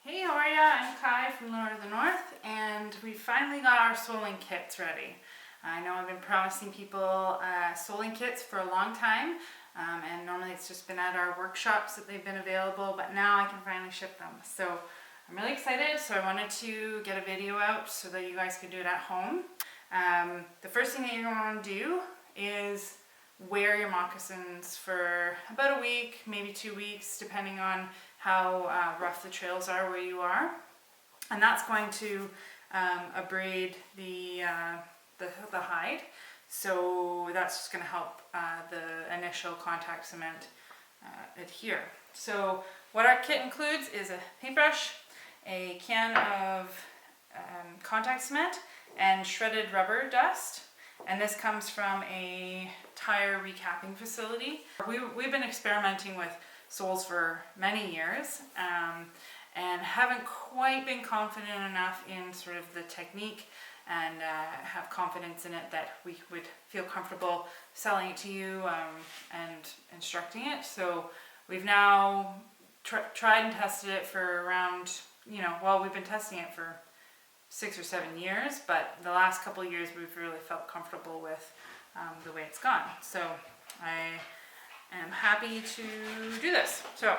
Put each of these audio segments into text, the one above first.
Hey, how are ya? I'm Kai from Lord of the North, and we finally got our soling kits ready. I know I've been promising people soling kits for a long time, and normally it's just been at our workshops that they've been available, but now I can finally ship them. So I'm really excited, so I wanted to get a video out so that you guys can do it at home. The first thing that you're going to want to do is wear your moccasins for about a week, maybe 2 weeks, depending on how rough the trails are where you are. And that's going to abrade the hide. So that's just going to help the initial contact cement adhere. So what our kit includes is a paintbrush, a can of contact cement, and shredded rubber dust. And this comes from a tire recapping facility. We've been experimenting with soles for many years and haven't quite been confident enough in sort of the technique and have confidence in it that we would feel comfortable selling it to you and instructing it. So we've now tried and tested it for around, we've been testing it for 6 or 7 years, but the last couple of years we've really felt comfortable with the way it's gone. So I am happy to do this. So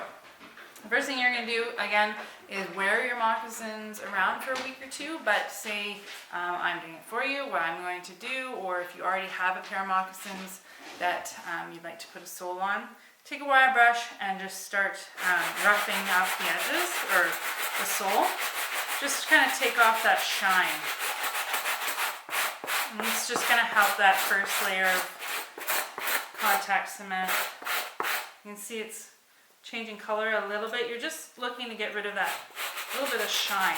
the first thing you're going to do again is wear your moccasins around for a week or two, but say I'm doing it for you, what I'm going to do, or if you already have a pair of moccasins that you'd like to put a sole on, take a wire brush and just start roughing up the edges or the sole. Just kind of take off that shine. And it's just going to help that first layer of contact cement. You can see it's changing color a little bit. You're just looking to get rid of that little bit of shine.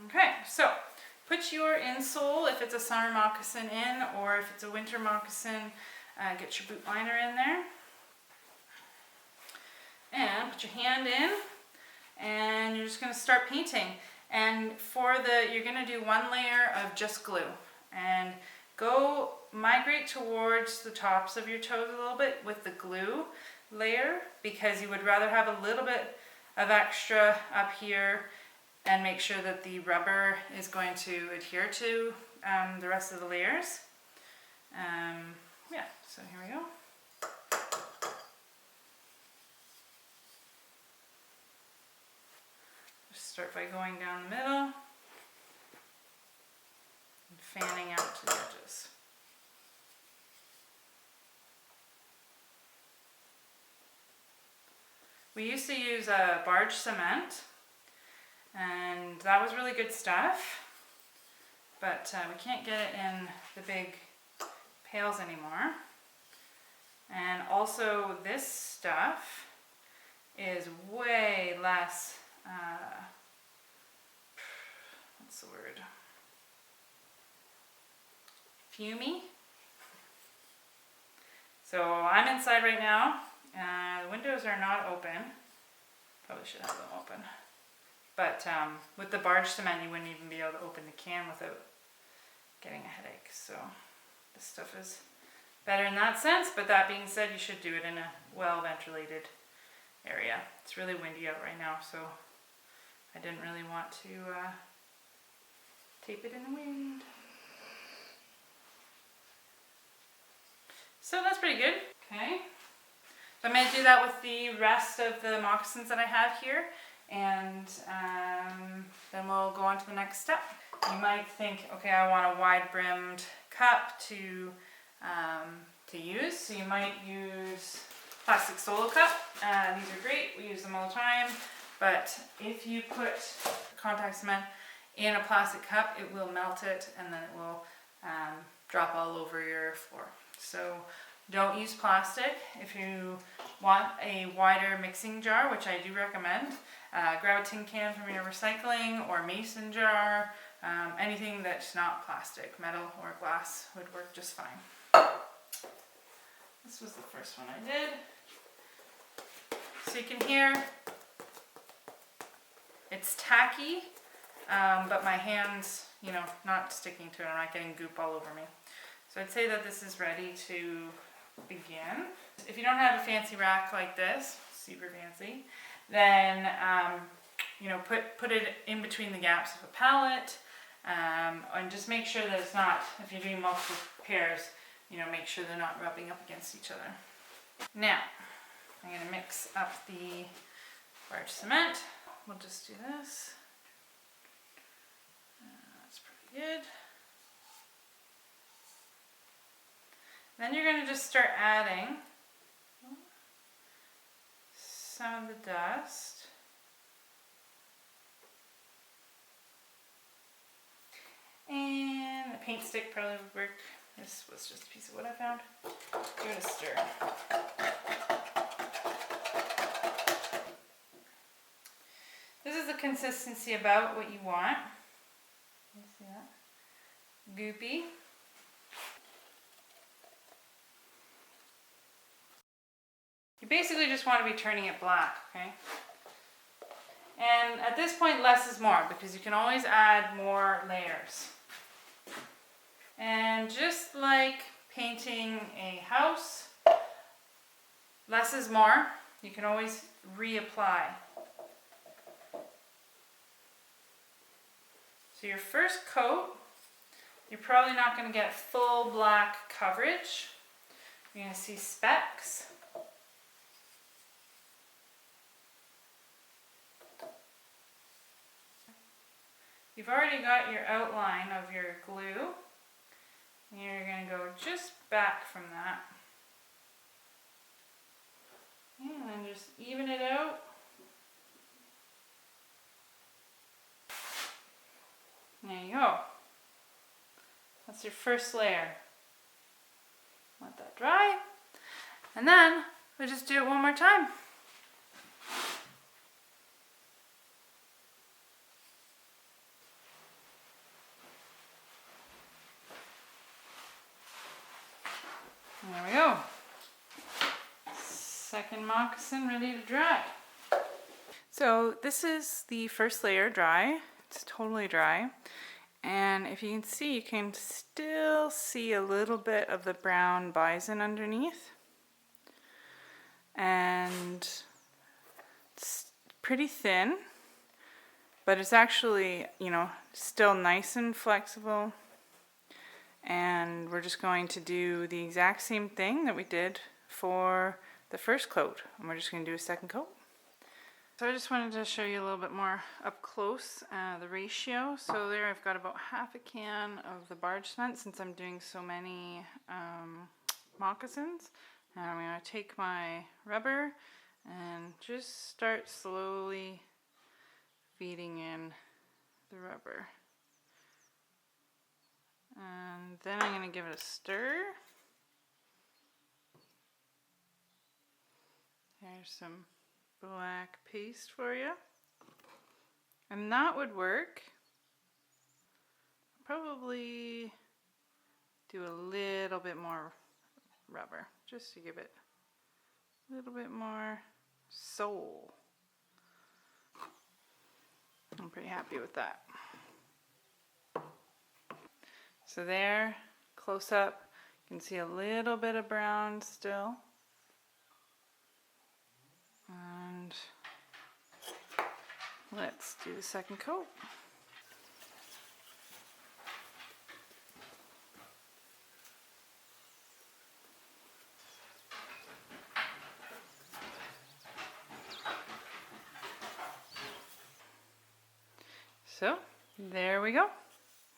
Okay, so put your insole, if it's a summer moccasin, in, or if it's a winter moccasin, get your boot liner in there. And put your hand in, and you're just going to start painting. And you're going to do one layer of just glue. And go migrate towards the tops of your toes a little bit with the glue layer, because you would rather have a little bit of extra up here and make sure that the rubber is going to adhere to the rest of the layers. So here we go. Just start by going down the middle and fanning out to the edges. We used to use barge cement, and that was really good stuff, but we can't get it in the big pails anymore. And also this stuff is way less, what's the word? Fumey. So I'm inside right now. The windows are not open. Probably should have them open. But with the barge cement, you wouldn't even be able to open the can without getting a headache. So this stuff is better in that sense. But that being said, you should do it in a well-ventilated area. It's really windy out right now, so I didn't really want to tape it in the wind. So that's pretty good. Okay. So I'm going to do that with the rest of the moccasins that I have here. And then we'll go on to the next step. You might think, okay, I want a wide-brimmed cup to use, so you might use plastic solo cup. These are great, we use them all the time, but if you put contact cement in a plastic cup, it will melt it and then it will drop all over your floor. So don't use plastic. If you want a wider mixing jar, which I do recommend, grab a tin can from your recycling or mason jar, anything that's not plastic, metal or glass would work just fine. This was the first one I did. So you can hear it's tacky, but my hands, you know, not sticking to it. I'm not getting goop all over me. So I'd say that this is ready to begin. If you don't have a fancy rack like this, super fancy, then you know, put it in between the gaps of a pallet, and just make sure that it's not, if you're doing multiple pairs, you know, make sure they're not rubbing up against each other. Now, I'm going to mix up the barge cement. We'll just do this. That's pretty good. Then you're going to just start adding some of the dust. And a paint stick probably would work. This was just a piece of wood I found. Give it a stir. This is the consistency about what you want. You see that? Goopy. You basically just want to be turning it black, okay? And at this point, less is more, because you can always add more layers. And just like painting a house, less is more. You can always reapply. So your first coat, you're probably not going to get full black coverage. You're going to see specks. You've already got your outline of your glue. You're going to go just back from that. And then just even it out. There you go. That's your first layer. Let that dry. And then we just do it one more time. There we go. Second moccasin ready to dry. So this is the first layer dry. It's totally dry. And if you can see, you can still see a little bit of the brown bison underneath. And it's pretty thin, but it's actually, you know, still nice and flexible. And we're just going to do the exact same thing that we did for the first coat. And we're just going to do a second coat. So I just wanted to show you a little bit more up close, the ratio. So there I've got about half a can of the barge cement since I'm doing so many moccasins. And I'm going to take my rubber and just start slowly feeding in the rubber. And then I'm going to give it a stir. There's some black paste for you. And that would work. Probably do a little bit more rubber, just to give it a little bit more soul. I'm pretty happy with that. So there, close up, you can see a little bit of brown still. And let's do the second coat. So, there we go.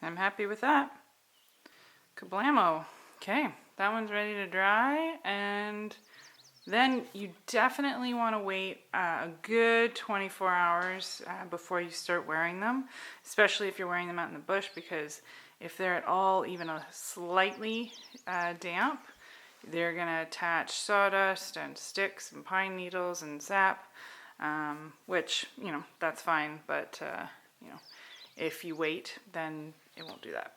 I'm happy with that. Kablamo. Okay, that one's ready to dry, and then you definitely want to wait a good 24 hours before you start wearing them, especially if you're wearing them out in the bush, because if they're at all even a slightly damp, they're going to attach sawdust and sticks and pine needles and sap, which, you know, that's fine, but, you know, if you wait, then it won't do that.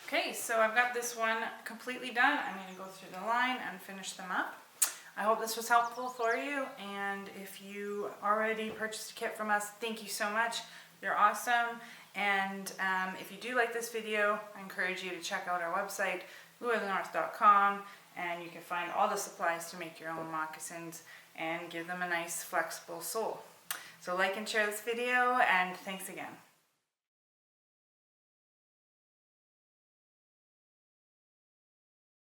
Okay, so I've got this one completely done. I'm going to go through the line and finish them up. I hope this was helpful for you, and if you already purchased a kit from us, thank you so much. You're awesome. And if you do like this video, I encourage you to check out our website, lurethenorth.com, and you can find all the supplies to make your own moccasins and give them a nice flexible sole. So like and share this video, and thanks again.